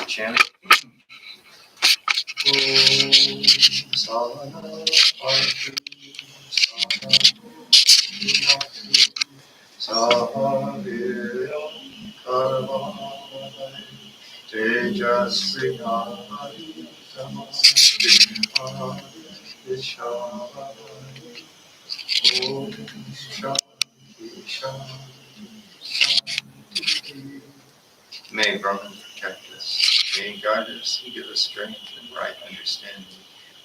chanting. May Brahman protect us. May He guide us and give us strength and right understanding.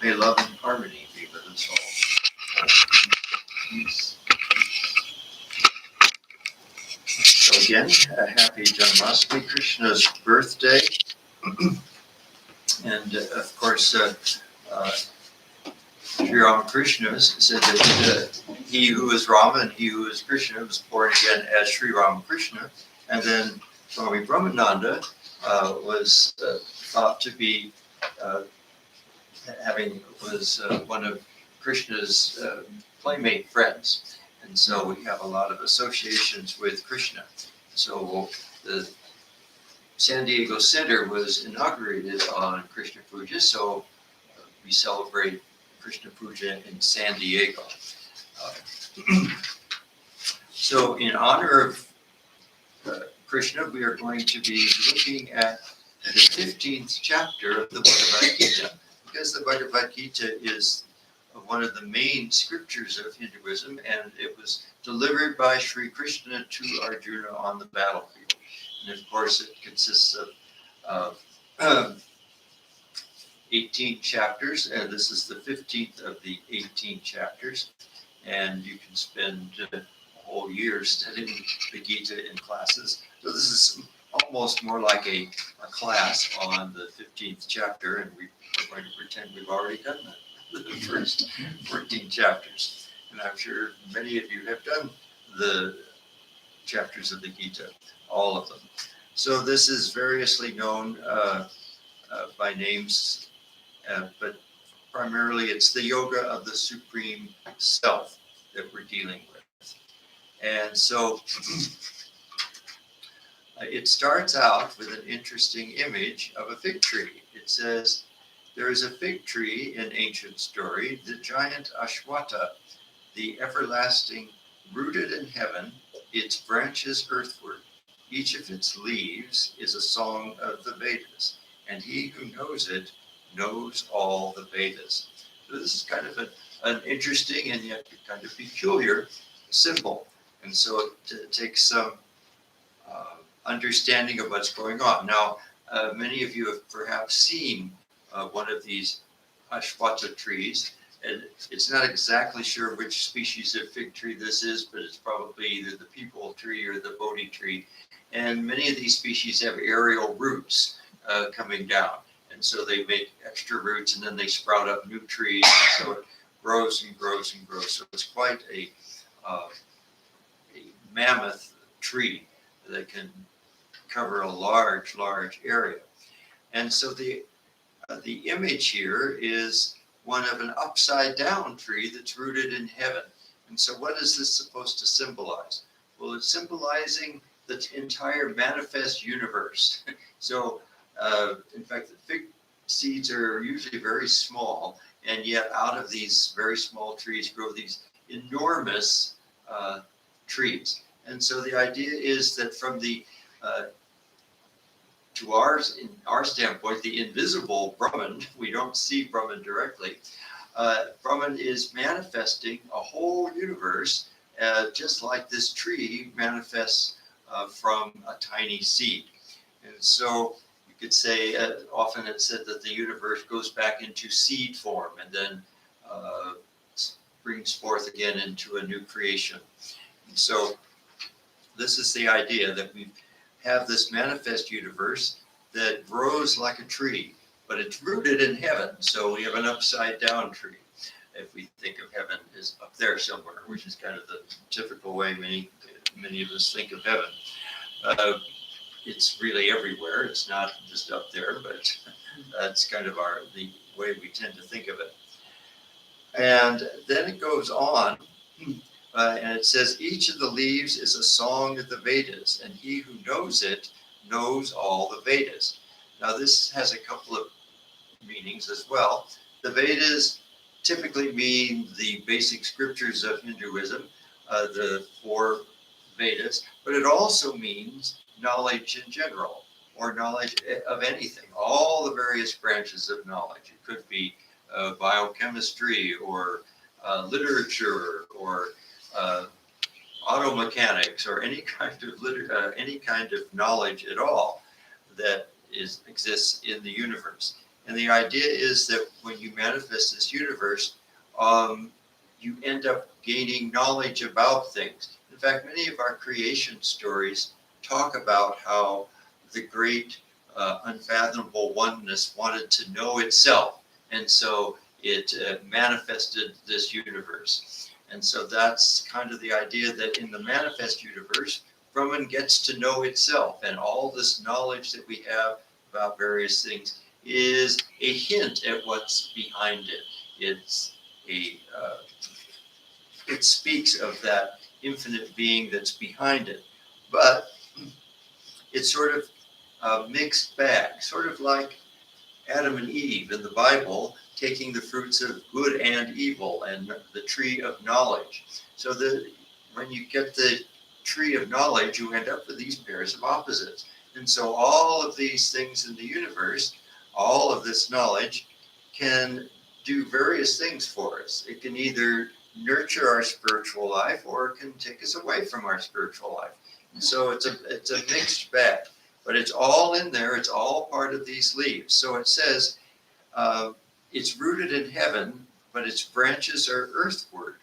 May love and harmony be with us all. Peace. So again, a happy Janmashtami, Krishna's birthday. And of course, Sri Ramakrishna said that he who is Rama and he who is Krishna was born again as Sri Ramakrishna. And then Swami Brahmananda was thought to be was one of Krishna's playmate friends. And so we have a lot of associations with Krishna. So the San Diego Center was inaugurated on Krishna Puja, so we celebrate Krishna Puja in San Diego. So in honor of Krishna, we are going to be looking at the 15th chapter of the Bhagavad Gita, because the Bhagavad Gita is one of the main scriptures of Hinduism, and it was delivered by Sri Krishna to Arjuna on the battlefield. And of course, it consists of 18 chapters, and this is the 15th of the 18 chapters. And you can spend a whole year studying the Gita in classes. So this is almost more like a class on the 15th chapter, and we're going to pretend we've already done the first 14 chapters. And I'm sure many of you have done the chapters of the Gita, all of them. So this is variously known by names, but primarily it's the yoga of the Supreme Self that we're dealing with. And so it starts out with an interesting image of a fig tree. It says, there is a fig tree in ancient story, the giant Ashwata, the everlasting, rooted in heaven, its branches earthward. Each of its leaves is a song of the Vedas, and he who knows it knows all the Vedas. So this is kind of an interesting and yet kind of peculiar symbol. And so it takes some understanding of what's going on. Now, many of you have perhaps seen one of these Ashwata trees, and it's not exactly sure which species of fig tree this is, but it's probably either the peepal tree or the Bodhi tree. And many of these species have aerial roots coming down. And so they make extra roots and then they sprout up new trees. And so it grows and grows and grows. So it's quite a mammoth tree that can cover a large, large area. And so the image here is one of an upside down tree that's rooted in heaven. And so what is this supposed to symbolize? Well, it's symbolizing the entire manifest universe. So in fact, the fig seeds are usually very small, and yet out of these very small trees grow these enormous trees. And so the idea is that from the in our standpoint, the invisible Brahman, we don't see Brahman directly. Brahman is manifesting a whole universe, just like this tree manifests from a tiny seed. And so you could say, often it's said that the universe goes back into seed form and then brings forth again into a new creation. And so this is the idea that we have this manifest universe that grows like a tree, but it's rooted in heaven. So we have an upside down tree. If we think of heaven as up there somewhere, which is kind of the typical way many of us think of heaven. It's really everywhere. It's not just up there, but that's kind of the way we tend to think of it. And then it goes on, and it says, each of the leaves is a song of the Vedas, and he who knows it knows all the Vedas. Now this has a couple of meanings as well. The Vedas typically mean the basic scriptures of Hinduism, the four Vedas, but it also means knowledge in general, or knowledge of anything, all the various branches of knowledge. It could be biochemistry, or literature, or auto mechanics, or any kind of any kind of knowledge at all that exists in the universe. And the idea is that when you manifest this universe, you end up gaining knowledge about things. In fact, many of our creation stories talk about how the great unfathomable oneness wanted to know itself. And so it manifested this universe. And so that's kind of the idea that in the manifest universe, Brahman gets to know itself, and all this knowledge that we have about various things is a hint at what's behind it. It speaks of that infinite being that's behind it. But it's sort of a mixed bag, sort of like Adam and Eve in the Bible taking the fruits of good and evil and the tree of knowledge. So when you get the tree of knowledge, you end up with these pairs of opposites. And so all of these things in the universe, all of this knowledge, can do various things for us. It can either nurture our spiritual life, or it can take us away from our spiritual life. And so it's a mixed bag, but it's all in there. It's all part of these leaves. So it says it's rooted in heaven, but its branches are earthward,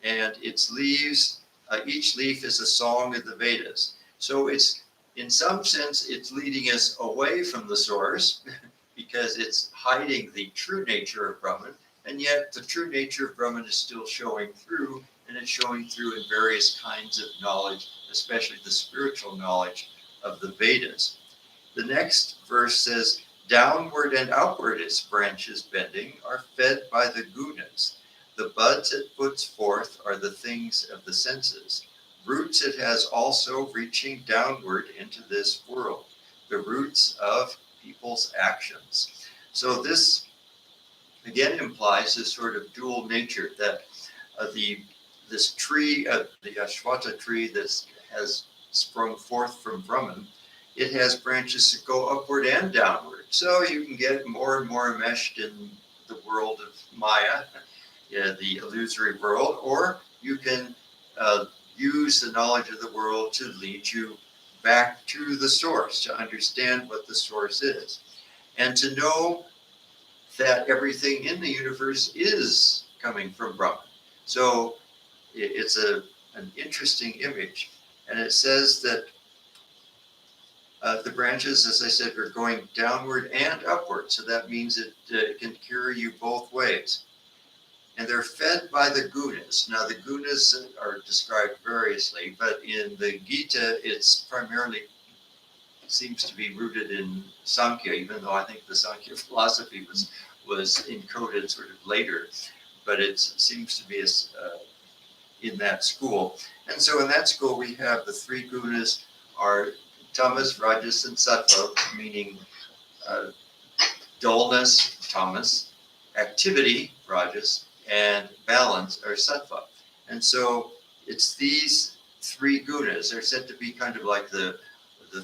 and its leaves, each leaf is a song of the Vedas. So it's, in some sense, it's leading us away from the source because it's hiding the true nature of Brahman, and yet the true nature of Brahman is still showing through, and it's showing through in various kinds of knowledge, especially the spiritual knowledge of the Vedas. The next verse says, downward and upward its branches bending are fed by the gunas. The buds it puts forth are the things of the senses. Roots it has also reaching downward into this world, the roots of people's actions. So this again implies this sort of dual nature, that this tree, the Ashwata tree that has sprung forth from Brahman, it has branches that go upward and downward. So you can get more and more enmeshed in the world of Maya, the illusory world, or you can use the knowledge of the world to lead you back to the source, to understand what the source is, and to know that everything in the universe is coming from Brahman. So it's an interesting image. And it says that the branches, as I said, are going downward and upward. So that means it can carry you both ways. And they're fed by the gunas. Now, the gunas are described variously, but in the Gita, it's primarily seems to be rooted in Sankhya, even though I think the Sankhya philosophy was encoded sort of later, but it seems to be in that school. And so in that school, we have the three gunas are tamas, rajas, and sattva, meaning dullness, tamas, activity, rajas, and balance, or sattva. And so it's these three gunas. They're said to be kind of like the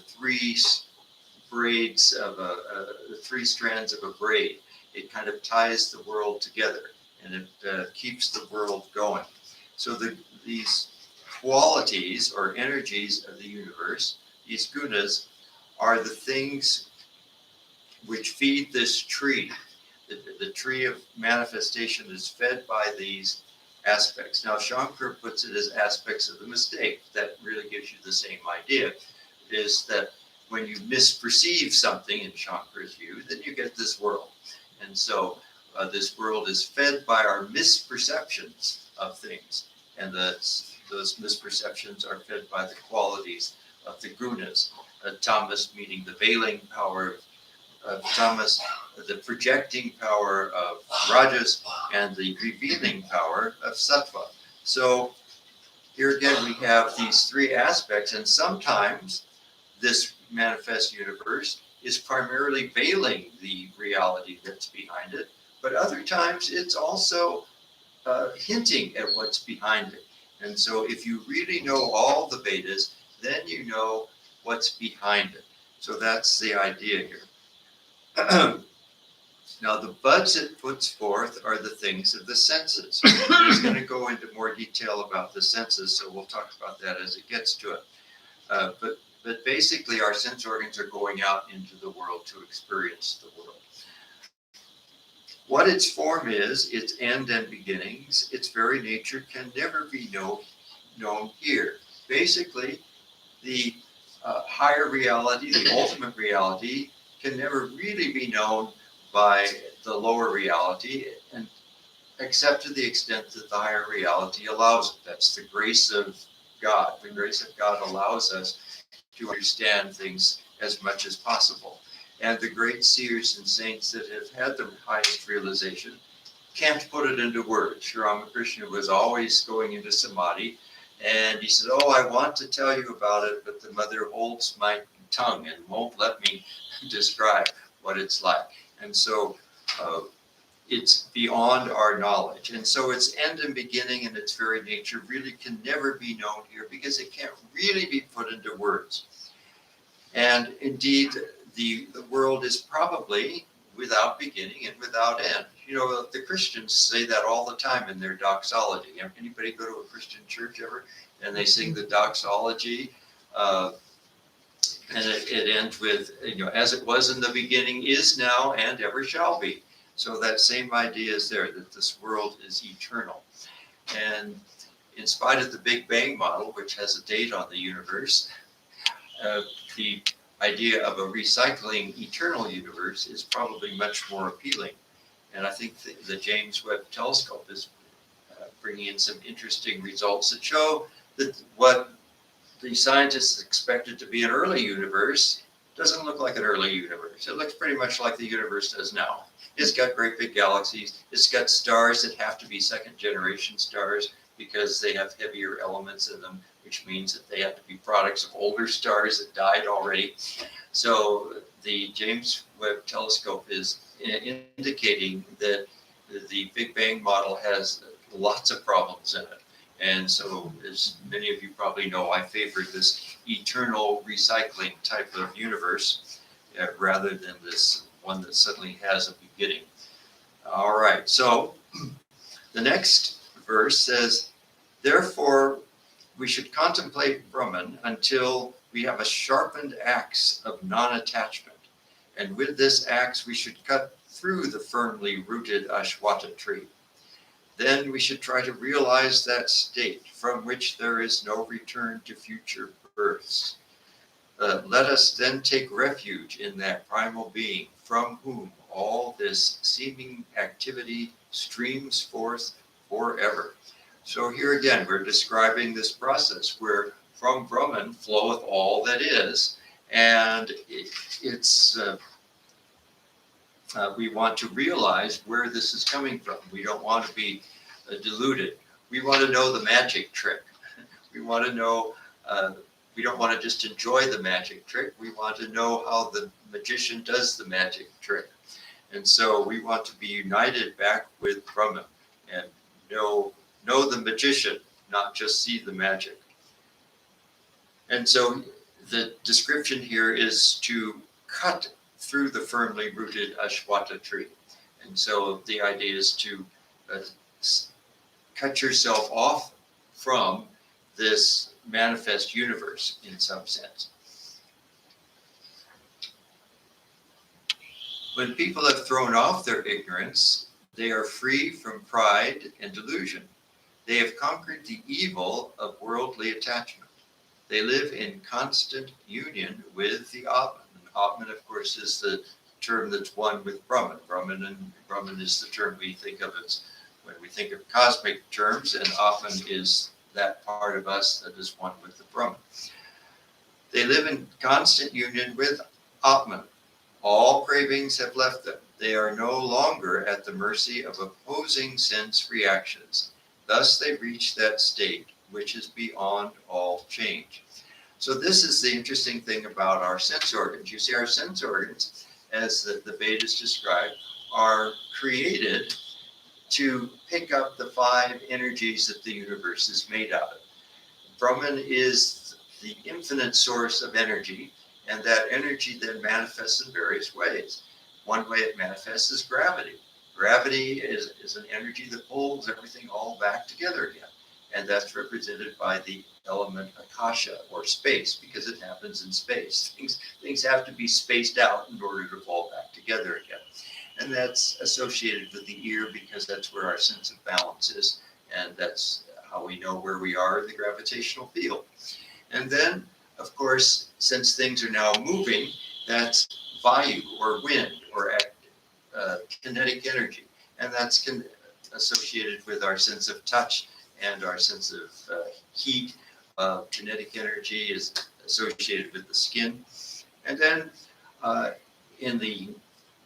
three braids of the three strands of a braid. It kind of ties the world together, and it keeps the world going. So these qualities or energies of the universe, these gunas, are the things which feed this tree. The tree of manifestation is fed by these aspects. Now, Shankar puts it as aspects of the mistake. That really gives you the same idea, is that when you misperceive something in Shankar's view, then you get this world. And so this world is fed by our misperceptions of things. And those misperceptions are fed by the qualities of the gunas. Tamas meaning the veiling power of tamas, the projecting power of rajas, and the revealing power of sattva. So here again, we have these three aspects, and sometimes this manifest universe is primarily veiling the reality that's behind it, but other times it's also hinting at what's behind it. And so if you really know all the Vedas, then you know what's behind it. So that's the idea here. Now, the buds it puts forth are the things of the senses. He's going to go into more detail about the senses, so we'll talk about that as it gets to it. But basically, our sense organs are going out into the world to experience the world. What its form is, its end and beginnings, its very nature can never be known here. Basically, the higher reality, the ultimate reality, can never really be known by the lower reality, and except to the extent that the higher reality allows it. That's the grace of God. The grace of God allows us to understand things as much as possible. And the great seers and saints that have had the highest realization can't put it into words. Sri Ramakrishna was always going into samadhi, and he said, "Oh, I want to tell you about it, but the mother holds my tongue and won't let me describe what it's like." And so it's beyond our knowledge. And so its end and beginning and its very nature really can never be known here, because it can't really be put into words. And indeed, the world is probably without beginning and without end. You know, the Christians say that all the time in their doxology. Anybody go to a Christian church ever? And they sing the doxology, and it ends with, as it was in the beginning, is now, and ever shall be. So that same idea is there, that this world is eternal. And in spite of the Big Bang model, which has a date on the universe, the idea of a recycling eternal universe is probably much more appealing. And I think the James Webb Telescope is bringing in some interesting results that show that what the scientists expected to be an early universe doesn't look like an early universe. It looks pretty much like the universe does now. It's got great big galaxies. It's got stars that have to be second generation stars because they have heavier elements in them, which means that they have to be products of older stars that died already. So the James Webb Telescope is indicating that the Big Bang model has lots of problems in it. And so, as many of you probably know, I favor this eternal recycling type of universe rather than this one that suddenly has a beginning. All right, so the next verse says, "Therefore, we should contemplate Brahman until we have a sharpened axe of non-attachment. And with this axe, we should cut through the firmly rooted Ashwata tree. Then we should try to realize that state from which there is no return to future births. Let us then take refuge in that primal being from whom all this seeming activity streams forth forever." So here again, we're describing this process where from Brahman floweth all that is, and we want to realize where this is coming from. We don't want to be deluded. We want to know the magic trick. We want to know, we don't want to just enjoy the magic trick. We want to know how the magician does the magic trick. And so we want to be united back with Brahman and know the magician, not just see the magic. And so the description here is to cut through the firmly rooted Ashwata tree. And so the idea is to cut yourself off from this manifest universe in some sense. When people have thrown off their ignorance, they are free from pride and delusion. They have conquered the evil of worldly attachment. They live in constant union with the Atman. And Atman, of course, is the term that's one with Brahman. Brahman is the term we think of as when we think of cosmic terms, and Atman is that part of us that is one with the Brahman. They live in constant union with Atman. All cravings have left them. They are no longer at the mercy of opposing sense reactions. Thus they reach that state which is beyond all change. So this is the interesting thing about our sense organs. You see, our sense organs, as the Vedas describe, are created to pick up the 5 energies that the universe is made out of. Brahman is the infinite source of energy, and that energy then manifests in various ways. One way it manifests is gravity. Gravity is an energy that pulls everything all back together again. And that's represented by the element akasha, or space, because it happens in space. Things have to be spaced out in order to fall back together again. And that's associated with the ear, because that's where our sense of balance is. And that's how we know where we are in the gravitational field. And then, of course, since things are now moving, that's vayu, or wind, or kinetic energy. And that's associated with our sense of touch and our sense of heat. Kinetic energy is associated with the skin. And then in the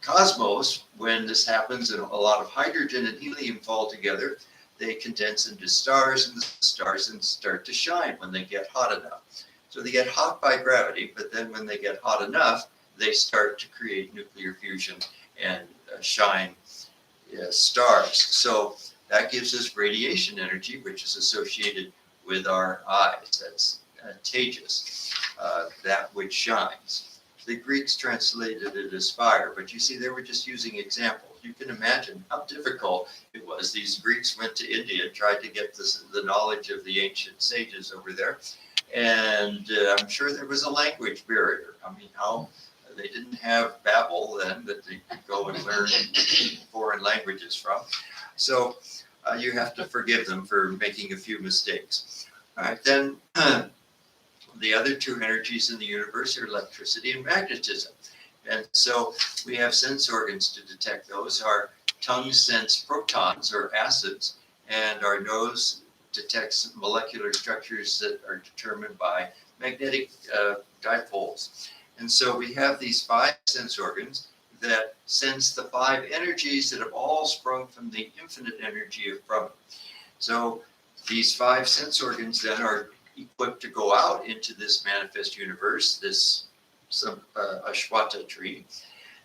cosmos, when this happens and a lot of hydrogen and helium fall together, they condense into stars, and the stars then start to shine when they get hot enough. So they get hot by gravity, but then when they get hot enough, they start to create nuclear fusion and shine stars. So that gives us radiation energy, which is associated with our eyes. That's tejas, that which shines. The Greeks translated it as fire, but you see, they were just using examples. You can imagine how difficult it was. These Greeks went to India and tried to get the knowledge of the ancient sages over there. And I'm sure there was a language barrier. I mean, how they didn't have Babel then that they could go and learn foreign languages from. So you have to forgive them for making a few mistakes. All right, then the other 2 energies in the universe are electricity and magnetism. And so we have sense organs to detect those. Our tongue sense protons, or acids, and our nose detects molecular structures that are determined by magnetic dipoles. And so we have these 5 sense organs that sense the 5 energies that have all sprung from the infinite energy of Brahman. So these 5 sense organs then are equipped to go out into this manifest universe, this Ashwata tree,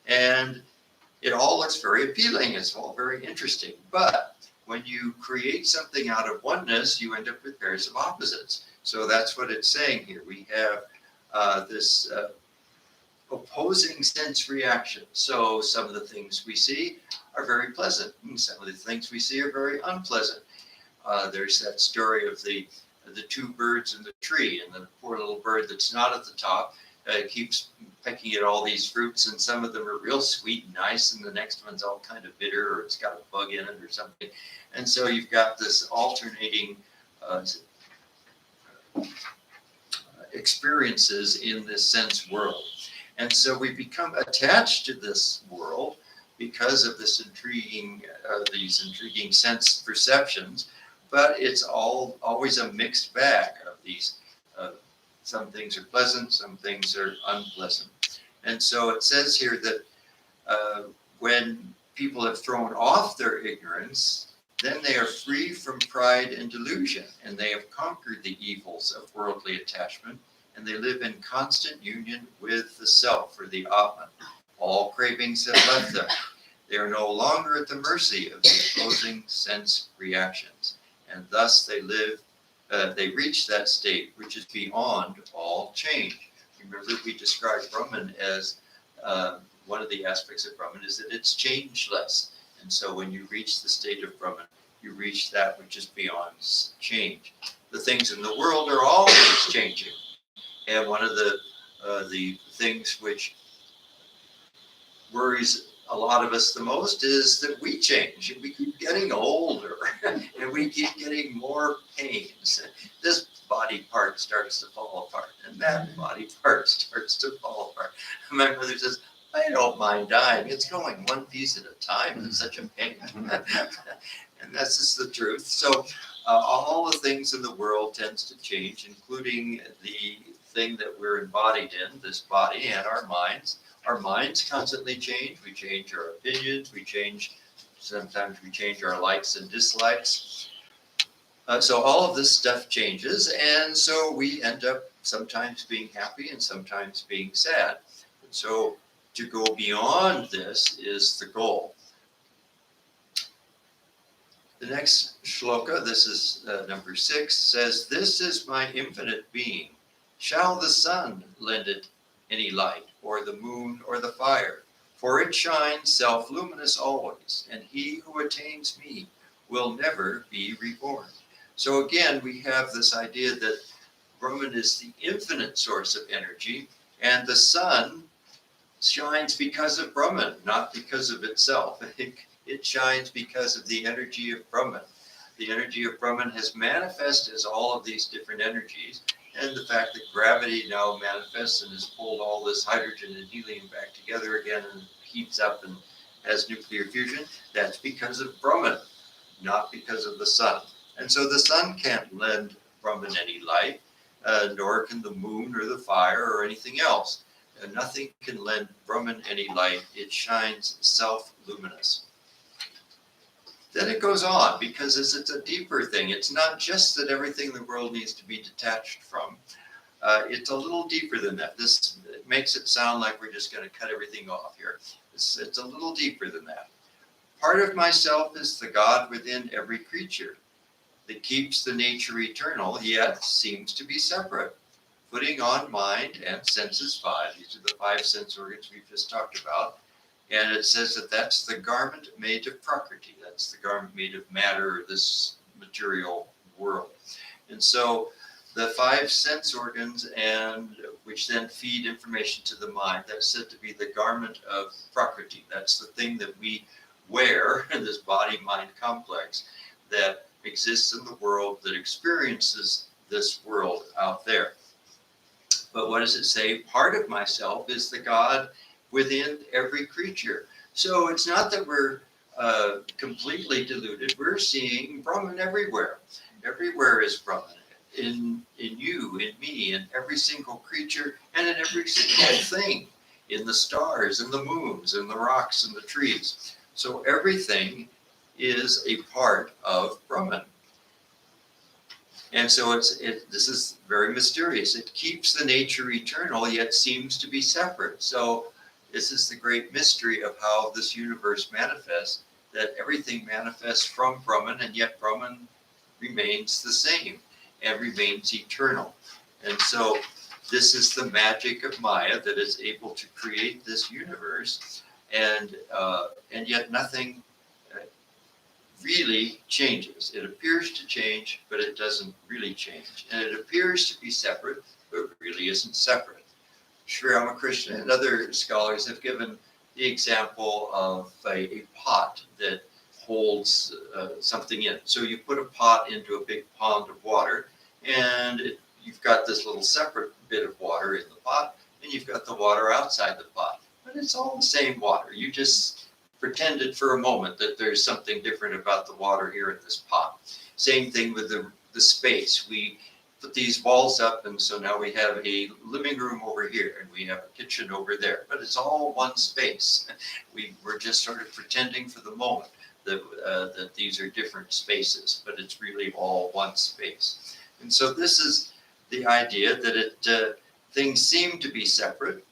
and it all looks very appealing. It's all very interesting. But when you create something out of oneness, you end up with pairs of opposites. So that's what it's saying here. We have this opposing sense reaction. So some of the things we see are very pleasant, and some of the things we see are very unpleasant. There's that story of the 2 birds in the tree, and the poor little bird that's not at the top keeps pecking at all these fruits, and some of them are real sweet and nice, and the next one's all kind of bitter, or it's got a bug in it or something. And so you've got this alternating experiences in this sense world. And so we become attached to this world because of this these intriguing sense perceptions, but it's always a mixed bag of these. Some things are pleasant, some things are unpleasant. And so it says here that when people have thrown off their ignorance, then they are free from pride and delusion, and they have conquered the evils of worldly attachment, and they live in constant union with the self, or the Atman. All cravings have left them. They are no longer at the mercy of the opposing sense reactions, and thus they reach that state which is beyond all change. Remember, we described Brahman as one of the aspects of Brahman is that it's changeless. And so when you reach the state of Brahman, you reach that which is beyond change. The things in the world are always changing. And one of the things which worries a lot of us the most is that we change, and we keep getting older, and we keep getting more pains. This body part starts to fall apart, and that body part starts to fall apart. My mother says, I don't mind dying. It's going one piece at a time. It's such a pain. And that's just the truth. So all the things in the world tends to change, including the thing that we're embodied in, this body, and our minds. Our minds constantly change. We change our opinions. Sometimes we change our likes and dislikes. So all of this stuff changes, and so we end up sometimes being happy and sometimes being sad. And so to go beyond this is the goal. The next shloka, this is number 6, says, "This is my infinite being. Shall the sun lend it any light, or the moon, or the fire? For it shines self-luminous always, and he who attains me will never be reborn." So again, we have this idea that Brahman is the infinite source of energy, and the sun shines because of Brahman, not because of itself. It shines because of the energy of Brahman. The energy of Brahman has manifested as all of these different energies, and the fact that gravity now manifests and has pulled all this hydrogen and helium back together again and heats up and has nuclear fusion, that's because of Brahman, not because of the sun. And so the sun can't lend Brahman any light, nor can the moon or the fire or anything else. Nothing can lend Brahman any light. It shines self-luminous. Then it goes on, because it's a deeper thing. It's not just that everything in the world needs to be detached from. It's a little deeper than that. This makes it sound like we're just going to cut everything off here. It's a little deeper than that. Part of myself is the God within every creature that keeps the nature eternal, yet seems to be separate, putting on mind and senses 5. These are the 5 sense organs we've just talked about. And it says that that's the garment made of Prakriti. That's the garment made of matter, this material world. And so the 5 sense organs, and which then feed information to the mind, that's said to be the garment of Prakriti. That's the thing that we wear in this body-mind complex that exists in the world, that experiences this world out there. But what does it say? Part of myself is the God within every creature. So it's not that we're completely deluded. We're seeing Brahman everywhere. Everywhere is Brahman. In you, in me, in every single creature, and in every single thing. In the stars, and the moons, and the rocks, and the trees. So everything is a part of Brahman. And so this is very mysterious. It keeps the nature eternal, yet seems to be separate. So this is the great mystery of how this universe manifests, that everything manifests from Brahman, and yet Brahman remains the same and remains eternal. And so this is the magic of Maya, that is able to create this universe, and yet nothing really changes. It appears to change, but it doesn't really change. And it appears to be separate, but really isn't separate. Sri Ramakrishna and other scholars have given the example of a pot that holds something in. So you put a pot into a big pond of water, and you've got this little separate bit of water in the pot, and you've got the water outside the pot. But it's all the same water. You just pretended for a moment that there's something different about the water here in this pot. Same thing with the space. We put these walls up, and so now we have a living room over here, and we have a kitchen over there, but it's all one space. We're just sort of pretending for the moment that these are different spaces, but it's really all one space. And so this is the idea that things seem to be separate,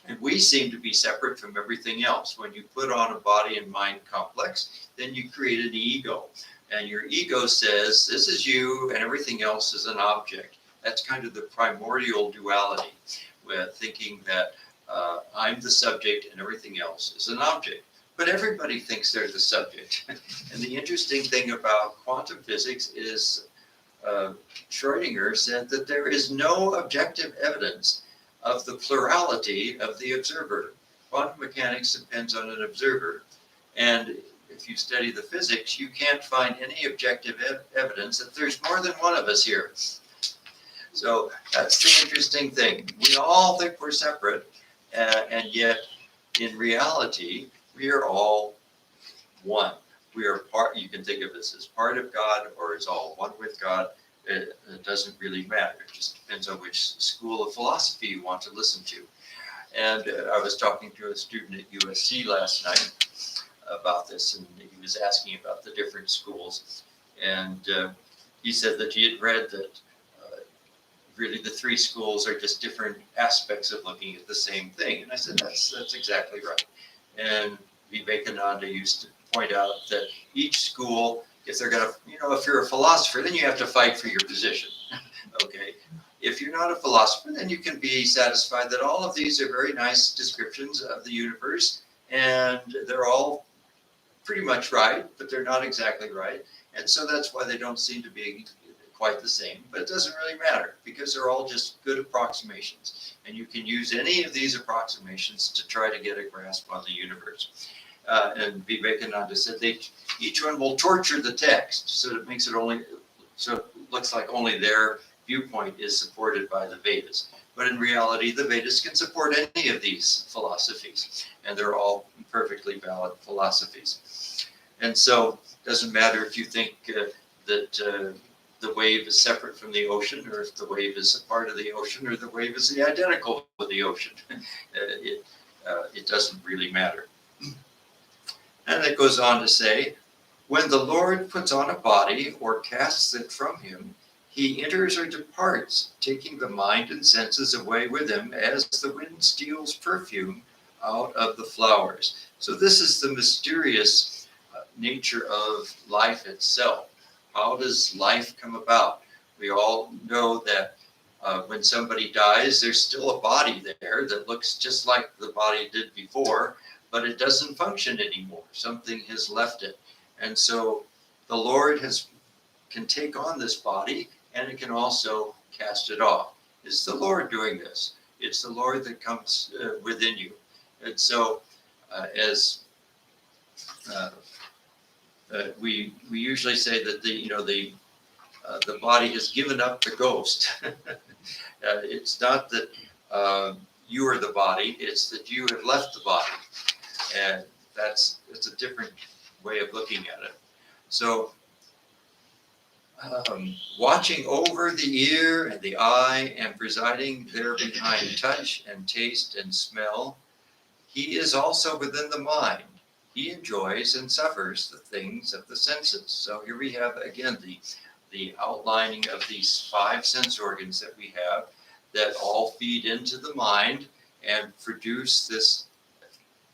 and we seem to be separate from everything else. When you put on a body and mind complex, then you create an ego. And your ego says, this is you and everything else is an object. That's kind of the primordial duality, with thinking that I'm the subject and everything else is an object. But everybody thinks they're the subject. And the interesting thing about quantum physics is Schrödinger said that there is no objective evidence of the plurality of the observer. Quantum mechanics depends on an observer. And if you study the physics, you can't find any objective evidence that there's more than one of us here. So that's the interesting thing. We all think we're separate, and yet in reality, we are all one. We are part, you can think of this as part of God or as all one with God. It doesn't really matter. It just depends on which school of philosophy you want to listen to. And I was talking to a student at USC last night about this, and he was asking about the different schools. And he said that he had read that really the three schools are just different aspects of looking at the same thing. And I said, that's exactly right. And Vivekananda used to point out that each school, if they're going to, if you're a philosopher, then you have to fight for your position. Okay. If you're not a philosopher, then you can be satisfied that all of these are very nice descriptions of the universe, and they're all pretty much right, but they're not exactly right. And so that's why they don't seem to be quite the same, but it doesn't really matter because they're all just good approximations. And you can use any of these approximations to try to get a grasp on the universe. And Vivekananda said each one will torture the text, so it makes it so it looks like only their viewpoint is supported by the Vedas. But in reality, the Vedas can support any of these philosophies, and they're all perfectly valid philosophies. And so it doesn't matter if you think that the wave is separate from the ocean, or if the wave is a part of the ocean, or the wave is identical with the ocean. It doesn't really matter. And it goes on to say, when the Lord puts on a body or casts it from him, he enters or departs, taking the mind and senses away with him as the wind steals perfume out of the flowers. So this is the mysterious nature of life itself. How does life come about? We all know that when somebody dies, there's still a body there that looks just like the body did before, but it doesn't function anymore. Something has left it. And so the Lord can take on this body, and it can also cast it off. It's the Lord doing this. It's the Lord that comes within you. And so we usually say that the body has given up the ghost. It's not that you are the body; it's that you have left the body, and it's a different way of looking at it. So, watching over the ear and the eye, and presiding there behind touch and taste and smell, he is also within the mind. He enjoys and suffers the things of the senses. So here we have again the outlining of these 5 sense organs that we have that all feed into the mind and produce this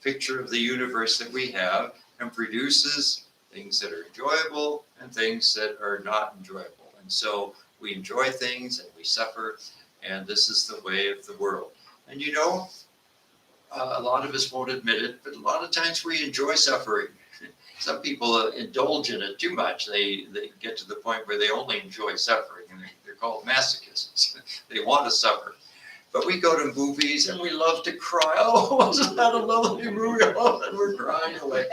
picture of the universe that we have, and produces things that are enjoyable and things that are not enjoyable. And so we enjoy things and we suffer, and this is the way of the world. And a lot of us won't admit it, but a lot of times we enjoy suffering. Some people indulge in it too much. They get to the point where they only enjoy suffering, and they're called masochists. They want to suffer. But we go to movies and we love to cry. Oh, wasn't that a lovely movie? Oh, and we're crying away.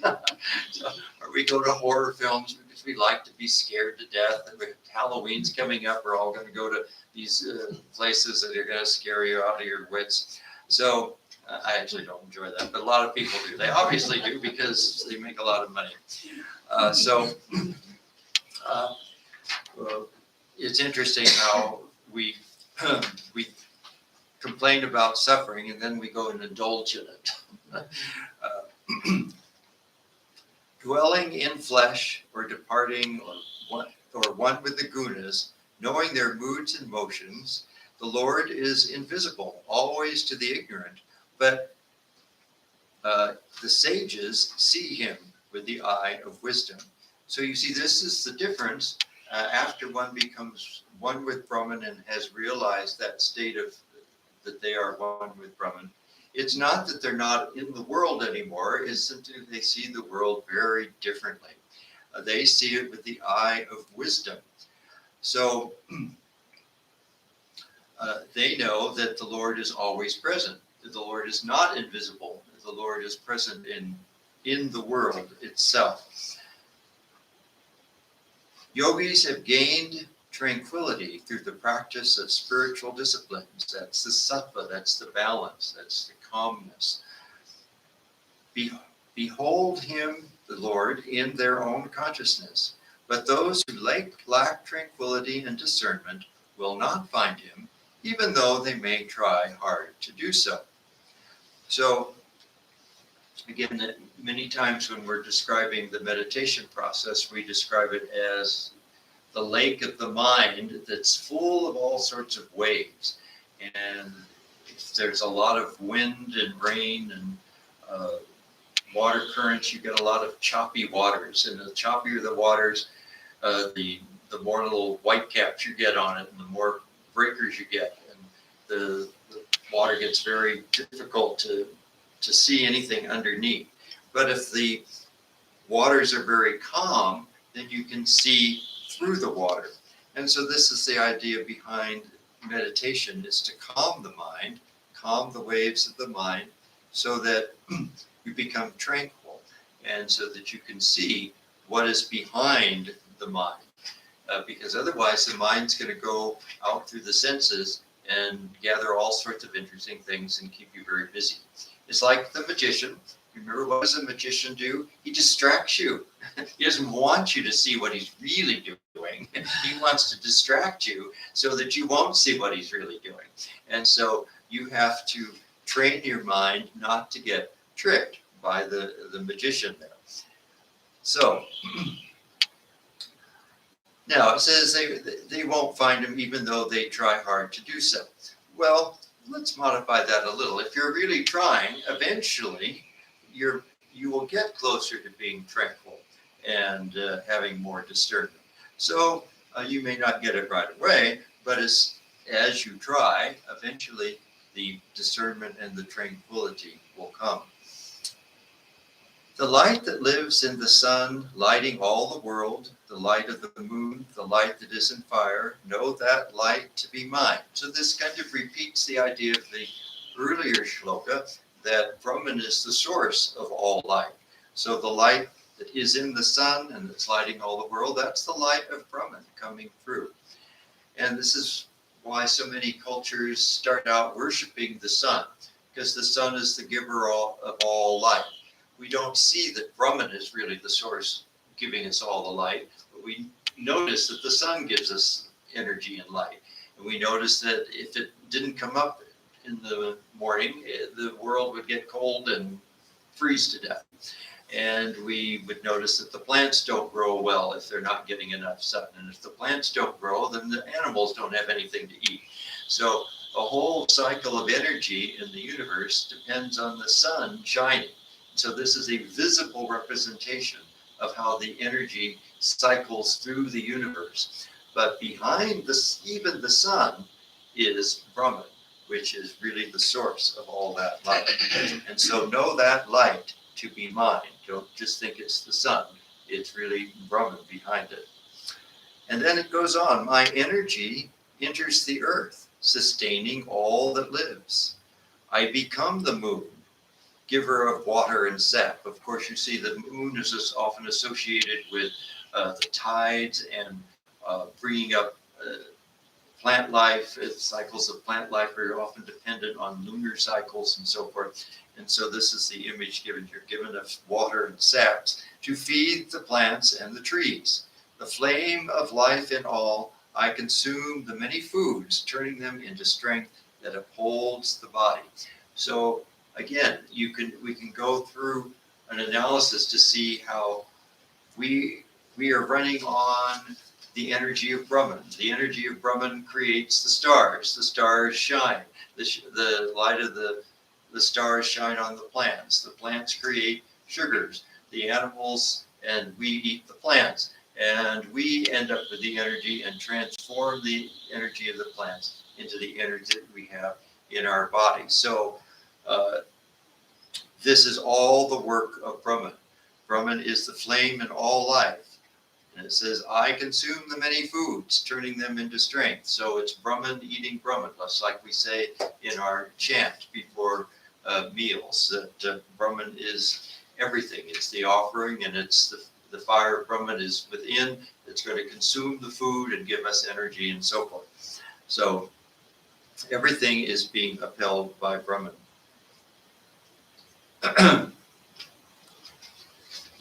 Or we go to horror films because we like to be scared to death. And Halloween's coming up. We're all going to go to these places that are going to scare you out of your wits. So I actually don't enjoy that, but a lot of people do. They obviously do because they make a lot of money. It's interesting how we complain about suffering and then we go and indulge in it. Dwelling in flesh or departing or one with the gunas, knowing their moods and motions, the Lord is invisible, always to the ignorant, but the sages see him with the eye of wisdom. So you see, this is the difference after one becomes one with Brahman and has realized that state of that they are one with Brahman. It's not that they're not in the world anymore, it's simply they see the world very differently. They see it with the eye of wisdom. So they know that the Lord is always present, that the Lord is not invisible, that the Lord is present in the world itself. Yogis have gained tranquility through the practice of spiritual disciplines. That's the sattva, that's the balance, that's the calmness. Behold him, the Lord, in their own consciousness. But those who lack tranquility and discernment will not find him, even though they may try hard to do so. So, again, many times when we're describing the meditation process, we describe it as the lake of the mind that's full of all sorts of waves. And if there's a lot of wind and rain and water currents, you get a lot of choppy waters. And the choppier the waters, the more little whitecaps you get on it, and the more breakers you get. And the water gets very difficult to see anything underneath. But if the waters are very calm, then you can see through the water. And so this is the idea behind meditation, is to calm the mind, calm the waves of the mind, so that you become tranquil, and so that you can see what is behind the mind. Because otherwise the mind's going to go out through the senses and gather all sorts of interesting things and keep you very busy. It's like the magician. Remember, what does a magician do? He distracts you. He doesn't want you to see what he's really doing. He wants to distract you so that you won't see what he's really doing. And so you have to train your mind not to get tricked by the magician there. So now it says they won't find him even though they try hard to do so. Well, let's modify that a little. If you're really trying, eventually you will get closer to being tranquil and having more discernment. So you may not get it right away, but as you try, eventually the discernment and the tranquility will come. The light that lives in the sun, lighting all the world, the light of the moon, the light that is in fire, know that light to be mine. So this kind of repeats the idea of the earlier shloka, that Brahman is the source of all light. So the light that is in the sun and that's lighting all the world, that's the light of Brahman coming through. And this is why so many cultures start out worshiping the sun, because the sun is the giver of all light. We don't see that Brahman is really the source giving us all the light, but we notice that the sun gives us energy and light. And we notice that if it didn't come up in the morning, the world would get cold and freeze to death. And we would notice that the plants don't grow well if they're not getting enough sun. And if the plants don't grow, then the animals don't have anything to eat. So a whole cycle of energy in the universe depends on the sun shining. So this is a visible representation of how the energy cycles through the universe. But behind this, even the sun, is Brahman, which is really the source of all that light. And so know that light to be mine. Don't just think it's the sun. It's really Brahman behind it. And then it goes on, my energy enters the earth, sustaining all that lives. I become the moon, giver of water and sap. Of course, you see the moon is often associated with the tides and bringing up plant life. Cycles of plant life are often dependent on lunar cycles and so forth. And so this is the image given here, given of water and saps to feed the plants and the trees. The flame of life in all, I consume the many foods, turning them into strength that upholds the body. So again, we can go through an analysis to see how we are running on the energy of Brahman. The energy of Brahman creates the stars. The stars shine. The light of the stars shine on the plants. The plants create sugars. The animals and we eat the plants. And we end up with the energy and transform the energy of the plants into the energy that we have in our body. So this is all the work of Brahman. Brahman is the flame in all life. And it says, I consume the many foods, turning them into strength. So it's Brahman eating Brahman, just like we say in our chant before meals, that Brahman is everything. It's the offering, and it's the fire of Brahman is within. It's going to consume the food and give us energy and so forth. So everything is being upheld by Brahman.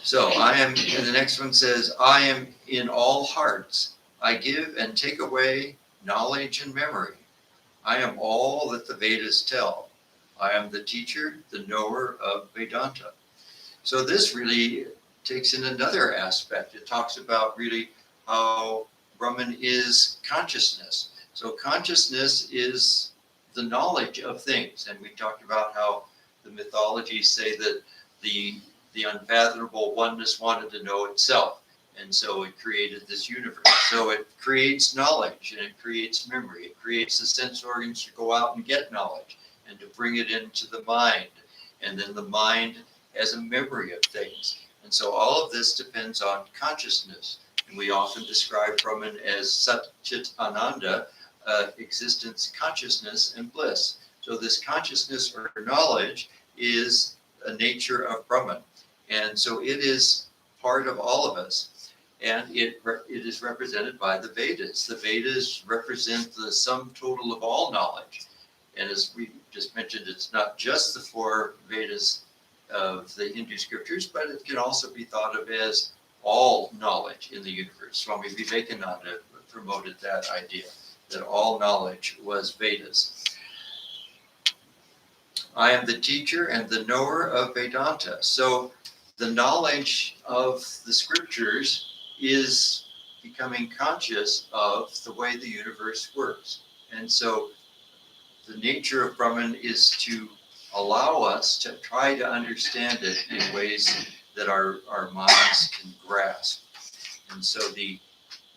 So I am, and the next one says, I am in all hearts. I give and take away knowledge and memory. I am all that the Vedas tell. I am the teacher, the knower of Vedanta. So this really takes in another aspect. It talks about really how Brahman is consciousness. So consciousness is the knowledge of things. And we talked about how the mythologies say that the unfathomable oneness wanted to know itself. And so it created this universe. So it creates knowledge and it creates memory. It creates the sense organs to go out and get knowledge and to bring it into the mind. And then the mind has a memory of things. And so all of this depends on consciousness. And we often describe Brahman as Sat Chit Ananda, existence, consciousness, and bliss. So this consciousness or knowledge is a nature of Brahman. And so it is part of all of us. And it is represented by the Vedas. The Vedas represent the sum total of all knowledge. And as we just mentioned, it's not just the 4 Vedas of the Hindu scriptures, but it can also be thought of as all knowledge in the universe. Swami Vivekananda promoted that idea, that all knowledge was Vedas. I am the teacher and the knower of Vedanta. So the knowledge of the scriptures is becoming conscious of the way the universe works. And so the nature of Brahman is to allow us to try to understand it in ways that our minds can grasp. And so the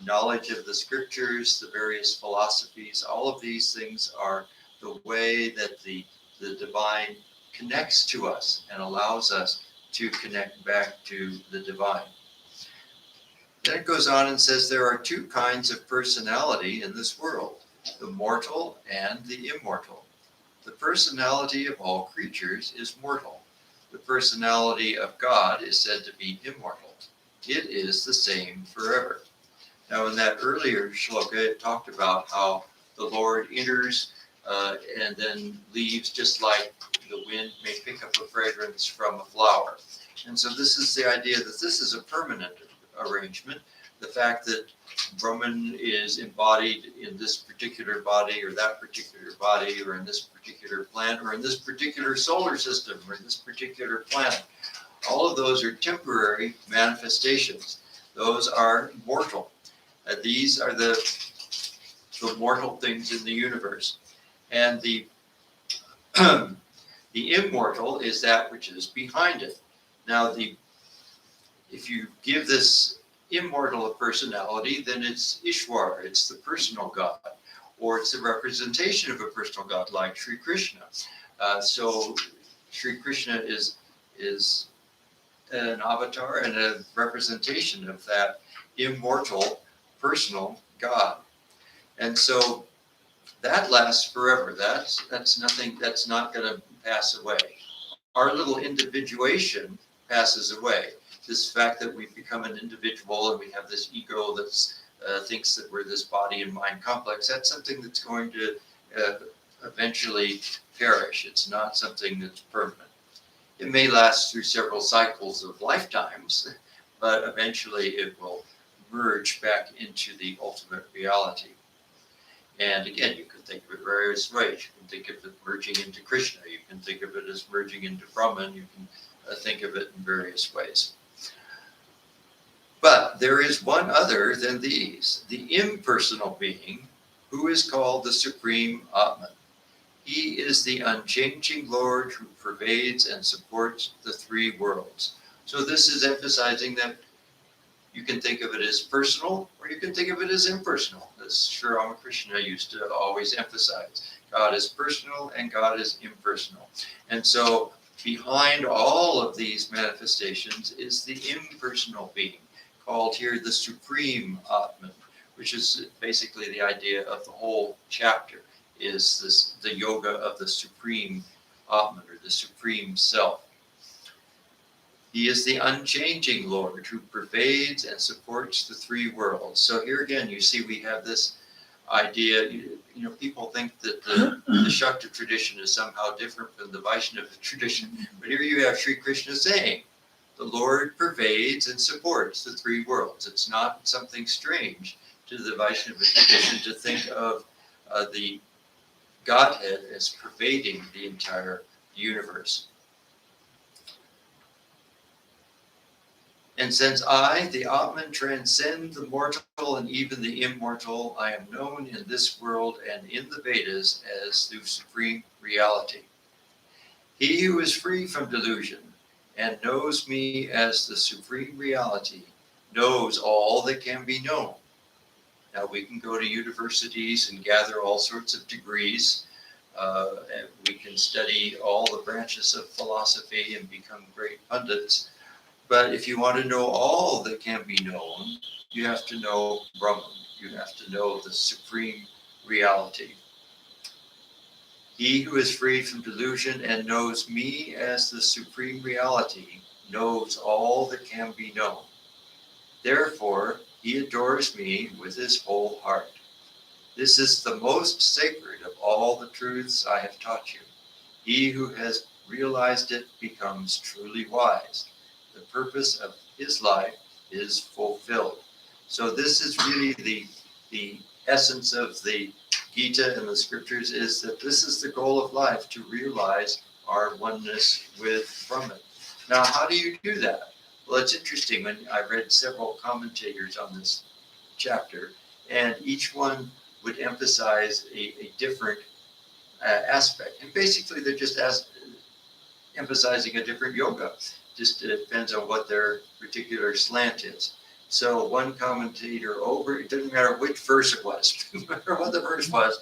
knowledge of the scriptures, the various philosophies, all of these things are the way that the divine connects to us and allows us to connect back to the divine. Then it goes on and says there are 2 kinds of personality in this world, the mortal and the immortal. The personality of all creatures is mortal. The personality of God is said to be immortal. It is the same forever. Now in that earlier shloka, it talked about how the Lord enters and then leaves, just like the wind may pick up a fragrance from a flower. And so this is the idea that this is a permanent arrangement. The fact that Brahman is embodied in this particular body or that particular body or in this particular planet or in this particular solar system or in this particular planet, all of those are temporary manifestations. Those are mortal. These are the mortal things in the universe. And the immortal is that which is behind it. Now, if you give this immortal a personality, then it's Ishwar, it's the personal God, or it's a representation of a personal God like Sri Krishna. So Sri Krishna is an avatar and a representation of that immortal personal God. And so that lasts forever. That's nothing, that's not going to pass away. Our little individuation passes away. This fact that we've become an individual and we have this ego that thinks that we're this body and mind complex, that's something that's going to eventually perish. It's not something that's permanent. It may last through several cycles of lifetimes, but eventually it will merge back into the ultimate reality. And again, you can think of it various ways. You can think of it merging into Krishna. You can think of it as merging into Brahman. You can think of it in various ways. But there is one other than these, the impersonal being, who is called the Supreme Atman. He is the unchanging Lord who pervades and supports the 3 worlds. So this is emphasizing that you can think of it as personal, or you can think of it as impersonal, as Sri Ramakrishna used to always emphasize. God is personal and God is impersonal. And so behind all of these manifestations is the impersonal being, called here the Supreme Atman, which is basically the idea of the whole chapter, is this the yoga of the Supreme Atman, or the Supreme Self. He is the unchanging Lord who pervades and supports the 3 worlds. So here again, you see we have this idea, people think that the Shakta tradition is somehow different from the Vaishnava tradition. But here you have Sri Krishna saying, the Lord pervades and supports the 3 worlds. It's not something strange to the Vaishnava tradition to think of the Godhead as pervading the entire universe. And since I, the Atman, transcend the mortal and even the immortal, I am known in this world and in the Vedas as the supreme reality. He who is free from delusion and knows me as the supreme reality knows all that can be known. Now we can go to universities and gather all sorts of degrees. And we can study all the branches of philosophy and become great pundits. But if you want to know all that can be known, you have to know Brahman. You have to know the supreme reality. He who is free from delusion and knows me as the supreme reality knows all that can be known. Therefore, he adores me with his whole heart. This is the most sacred of all the truths I have taught you. He who has realized it becomes truly wise. The purpose of his life is fulfilled. So this is really the essence of the Gita and the scriptures, is that this is the goal of life, to realize our oneness with Brahman. Now, how do you do that? Well, it's interesting. When I read several commentators on this chapter, and each one would emphasize a different aspect. And basically, they're just emphasizing a different yoga. Just depends on what their particular slant is. So one commentator it doesn't matter which verse it was, no matter what the verse was,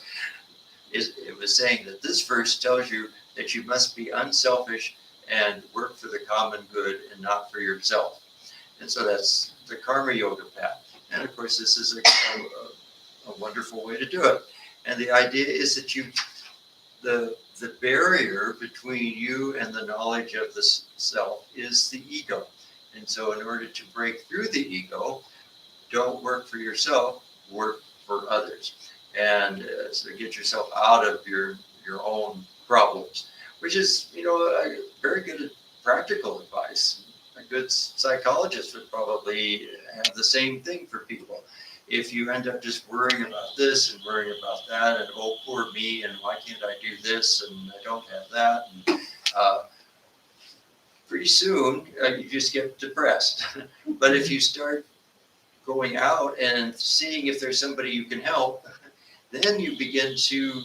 it was saying that this verse tells you that you must be unselfish and work for the common good and not for yourself. And so that's the karma yoga path. And of course, this is a wonderful way to do it. And the idea is that the barrier between you and the knowledge of the self is the ego. And so in order to break through the ego, don't work for yourself, work for others. And so get yourself out of your own problems, which is, a very good practical advice. A good psychologist would probably have the same thing for people. If you end up just worrying about this and worrying about that, and oh, poor me, and why can't I do this, and I don't have that, and pretty soon you just get depressed. But if you start going out and seeing if there's somebody you can help, then you begin to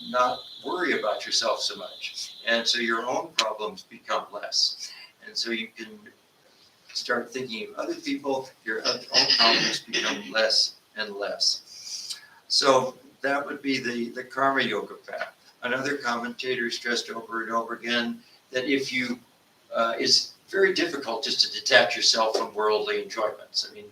not worry about yourself so much. And so your own problems become less. And so you can start thinking of other people, your own problems become less and less. So that would be the karma yoga path. Another commentator stressed over and over again that if you, it's very difficult just to detach yourself from worldly enjoyments. I mean,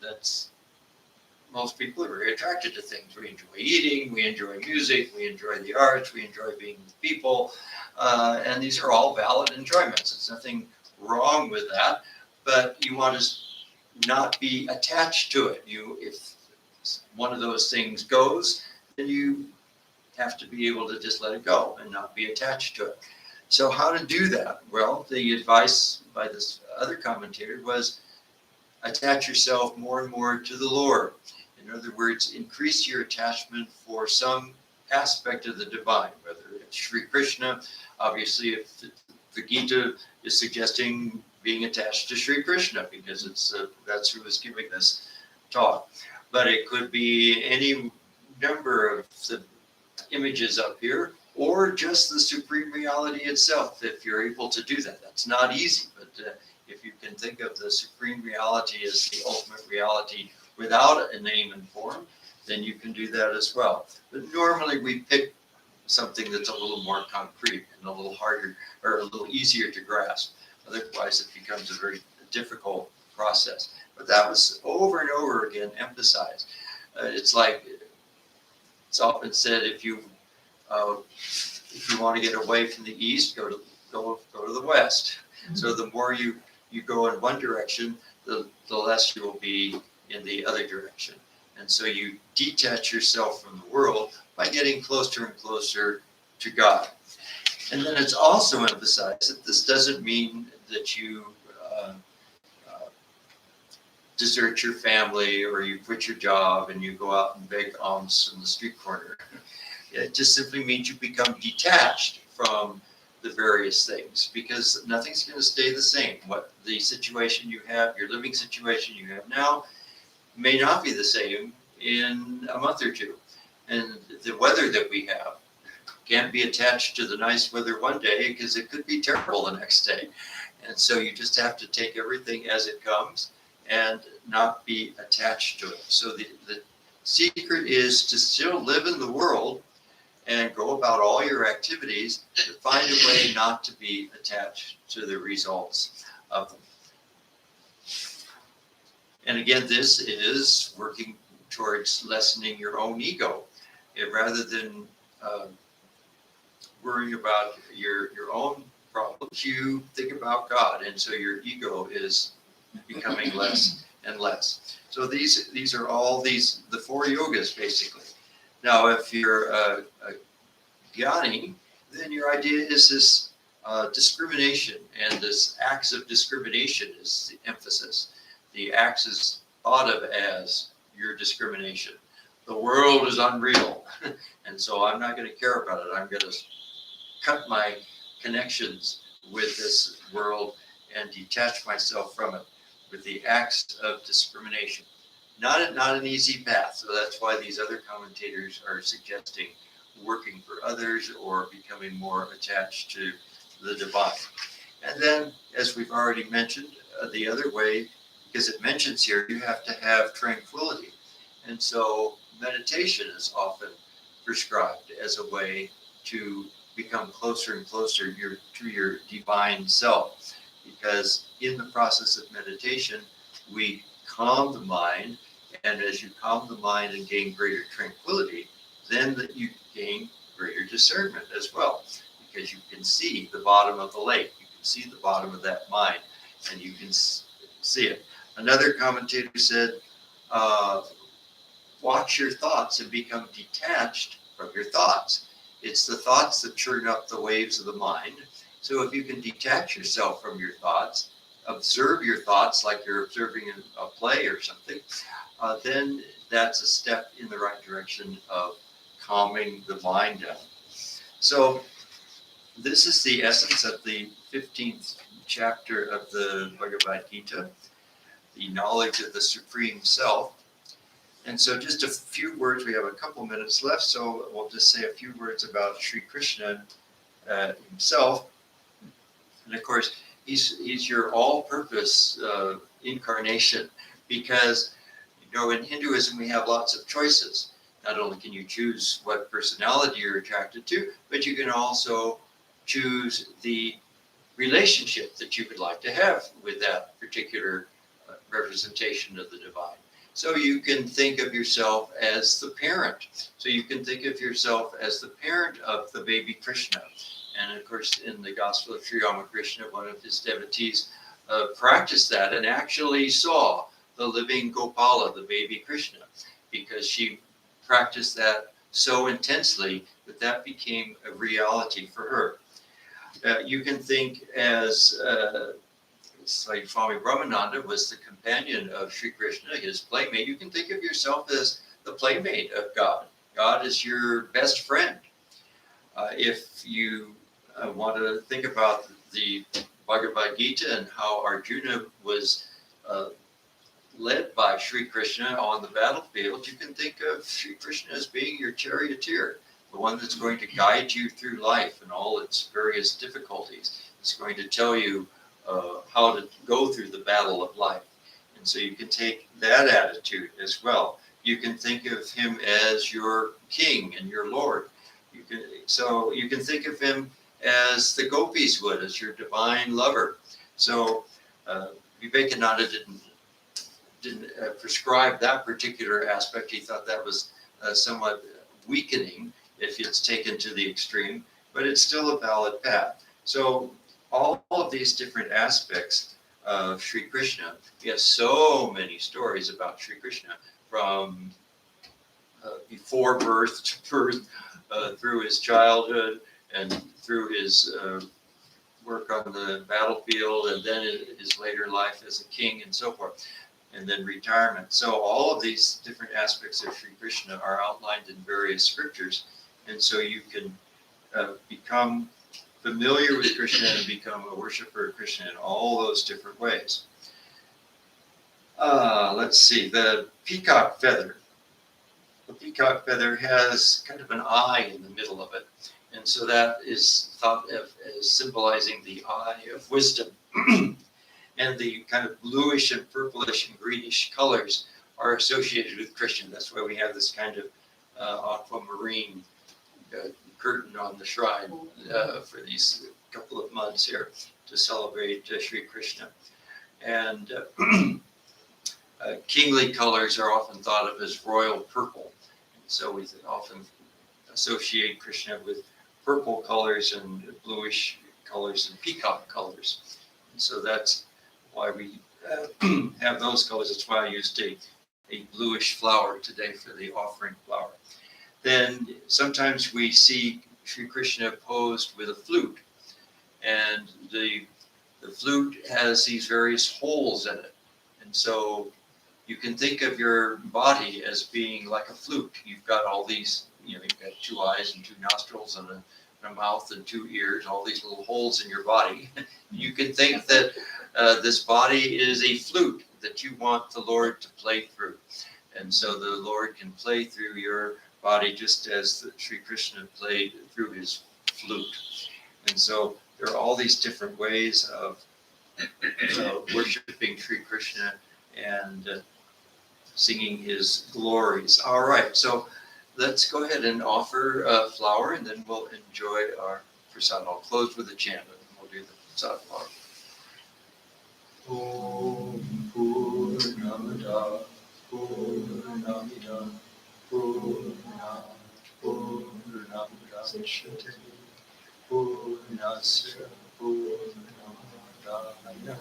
most people are very attracted to things. We enjoy eating, we enjoy music, we enjoy the arts, we enjoy being with people. And these are all valid enjoyments. There's nothing wrong with that, but you want to not be attached to it. If one of those things goes, then you have to be able to just let it go and not be attached to it. So how to do that? Well, the advice by this other commentator was attach yourself more and more to the Lord. In other words, increase your attachment for some aspect of the divine, whether it's Sri Krishna. Obviously, if the Gita is suggesting being attached to Sri Krishna, because that's who is giving this talk. But it could be any number of the images up here, or just the supreme reality itself, if you're able to do that. That's not easy, but if you can think of the supreme reality as the ultimate reality without a name and form, then you can do that as well. But normally we pick something that's a little more concrete and a little harder, or a little easier to grasp. Otherwise, it becomes a very difficult process. But that was over and over again emphasized. It's like it's often said, if you want to get away from the east, go to the west. Mm-hmm. So the more you go in one direction, the less you will be in the other direction. And so you detach yourself from the world by getting closer and closer to God. And then it's also emphasized that this doesn't mean that you desert your family, or you quit your job and you go out and beg alms in the street corner. It just simply means you become detached from the various things, because nothing's going to stay the same. What the situation you have, your living situation you have now, may not be the same in a month or two. And the weather that we have can't be attached to the nice weather one day, because it could be terrible the next day. And so you just have to take everything as it comes and not be attached to it. So the secret is to still live in the world and go about all your activities, to find a way not to be attached to the results of them. And again, this is working towards lessening your own ego. Rather than worrying about your own problems, you think about God, and so your ego is becoming less and less. So these are all the four yogas, basically. Now, if you're a jnani, then your idea is this discrimination, and this acts of discrimination is the emphasis. The acts is thought of as your discrimination. The world is unreal, and so I'm not going to care about it. I'm going to cut my connections with this world and detach myself from it with the acts of discrimination. Not an easy path, so that's why these other commentators are suggesting working for others or becoming more attached to the divine. And then, as we've already mentioned, the other way, because it mentions here, you have to have tranquility. And so meditation is often prescribed as a way to become closer and closer to your divine self. Because in the process of meditation, we calm the mind, and as you calm the mind and gain greater tranquility, then that you gain greater discernment as well, because you can see the bottom of the lake, you can see the bottom of that mind, and you can see it. Another commentator said, watch your thoughts and become detached from your thoughts. It's the thoughts that churn up the waves of the mind. So if you can detach yourself from your thoughts, observe your thoughts like you're observing a play or something, then that's a step in the right direction of calming the mind down. So this is the essence of the 15th chapter of the Bhagavad Gita, the knowledge of the Supreme Self. And so just a few words, we have a couple minutes left, so we'll just say a few words about Sri Krishna himself. And of course, he's your all-purpose incarnation, because in Hinduism we have lots of choices. Not only can you choose what personality you're attracted to, but you can also choose the relationship that you would like to have with that particular representation of the divine. So you can think of yourself as the parent. So you can think of yourself as the parent of the baby Krishna. And of course, in the Gospel of Sri Ramakrishna, one of his devotees practiced that and actually saw the living Gopala, the baby Krishna, because she practiced that so intensely that became a reality for her. You can think as like Swami Brahmananda was the companion of Sri Krishna, his playmate. You can think of yourself as the playmate of God. God is your best friend. If you want to think about the Bhagavad Gita and how Arjuna was led by Sri Krishna on the battlefield, you can think of Sri Krishna as being your charioteer, the one that's going to guide you through life and all its various difficulties. It's going to tell you how to go through the battle of life. And so you can take that attitude as well. You can think of him as your king and your lord. You can think of him as the gopis would, as your divine lover. So Vivekananda didn't prescribe that particular aspect. He thought that was somewhat weakening if it's taken to the extreme, but it's still a valid path. So all of these different aspects of Sri Krishna, we have so many stories about Sri Krishna, from before birth to birth, through his childhood and through his work on the battlefield, and then his later life as a king and so forth, and then retirement. So all of these different aspects of Sri Krishna are outlined in various scriptures, and so you can become familiar with Krishna and become a worshiper of Krishna in all those different ways. Let's see, the peacock feather. The peacock feather has kind of an eye in the middle of it. And so that is thought of as symbolizing the eye of wisdom. And the kind of bluish and purplish and greenish colors are associated with Krishna. That's why we have this kind of aquamarine curtain on the shrine for these couple of months here to celebrate Sri Krishna. And kingly colors are often thought of as royal purple. So we often associate Krishna with purple colors and bluish colors and peacock colors. And so that's why we have those colors. That's why I used a bluish flower today for the offering flower. Then sometimes we see Sri Krishna posed with a flute. And the flute has these various holes in it. And so you can think of your body as being like a flute. You've got all these, you've got 2 eyes and 2 nostrils and a mouth and 2 ears, all these little holes in your body. You can think that this body is a flute that you want the Lord to play through. And so the Lord can play through your body just as Sri Krishna played through his flute. And so there are all these different ways of worshiping Sri Krishna and singing his glories. All right, so let's go ahead and offer a flower, and then we'll enjoy our prasad. I'll close with a chant, and then we'll do the prasad flower. Om Purnamada Purnamida Purnam Purnamudachyate Purnasya Purnamadaya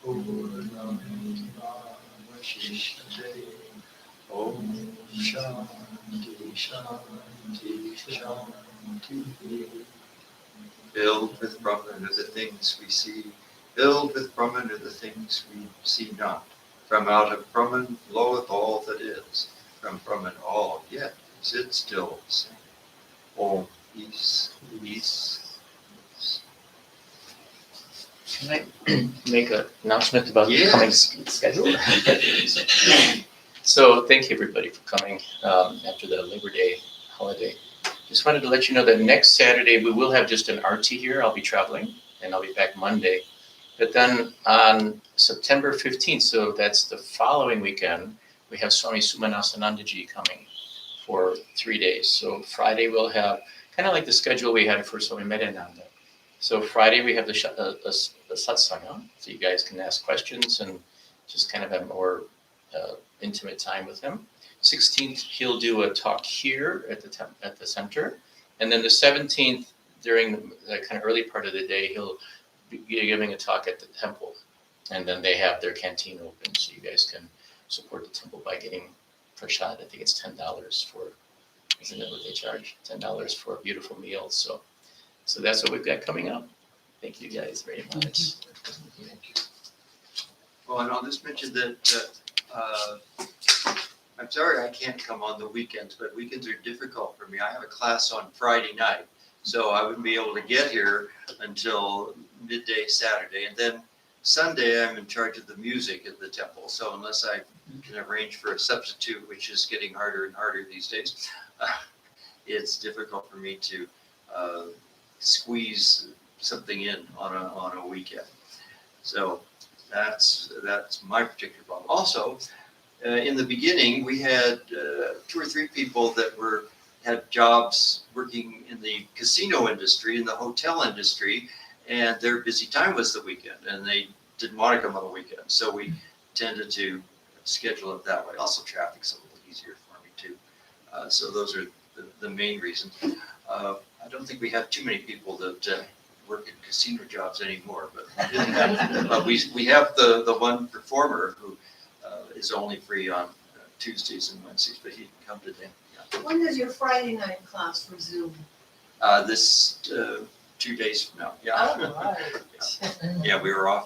Purnamevashishyate. Om Shanti Shanti Shanti. Filled with Brahman are the things we see. Filled with Brahman are the things we see not. From out of Brahman floweth all that is. From Brahman all, yet is it still the same. Om peace, peace, peace. Can I make an announcement about the coming schedule? So thank you everybody for coming after the Labor Day holiday. Just wanted to let you know that next Saturday we will have just an RT here. I'll be traveling and I'll be back Monday. But then on September 15th, so that's the following weekend, we have Swami Atmavidyanandaji coming for 3 days. So Friday we'll have kind of like the schedule we had for Swami Atmavidyananda. So Friday we have the satsanga, so you guys can ask questions and just kind of have more intimate time with him. 16th he'll do a talk here at the center, and then the 17th during the kind of early part of the day he'll be giving a talk at the temple, and then they have their canteen open, so you guys can support the temple by getting prasad. I think it's $10 for, isn't it what they charge? $10 for a beautiful meal. So that's what we've got coming up. Thank you guys very much. Thank you. Well, and I'll just mention that I'm sorry I can't come on the weekends, but weekends are difficult for me. I have a class on Friday night, so I wouldn't be able to get here until midday Saturday. And then Sunday, I'm in charge of the music at the temple. So unless I can arrange for a substitute, which is getting harder and harder these days, it's difficult for me to squeeze something in on a weekend. So that's my particular problem. Also, in the beginning, we had 2 or 3 people that had jobs working in the casino industry, in the hotel industry, and their busy time was the weekend, and they didn't want to come on the weekend. So we tended to schedule it that way. Also, traffic's a little easier for me too. So those are the main reasons. I don't think we have too many people that work in casino jobs anymore, but we have the one performer who is only free on Tuesdays and Wednesdays, but he can come today. Yeah. When does your Friday night class resume? This 2 days from now. Yeah. Oh, right. Yeah, we were off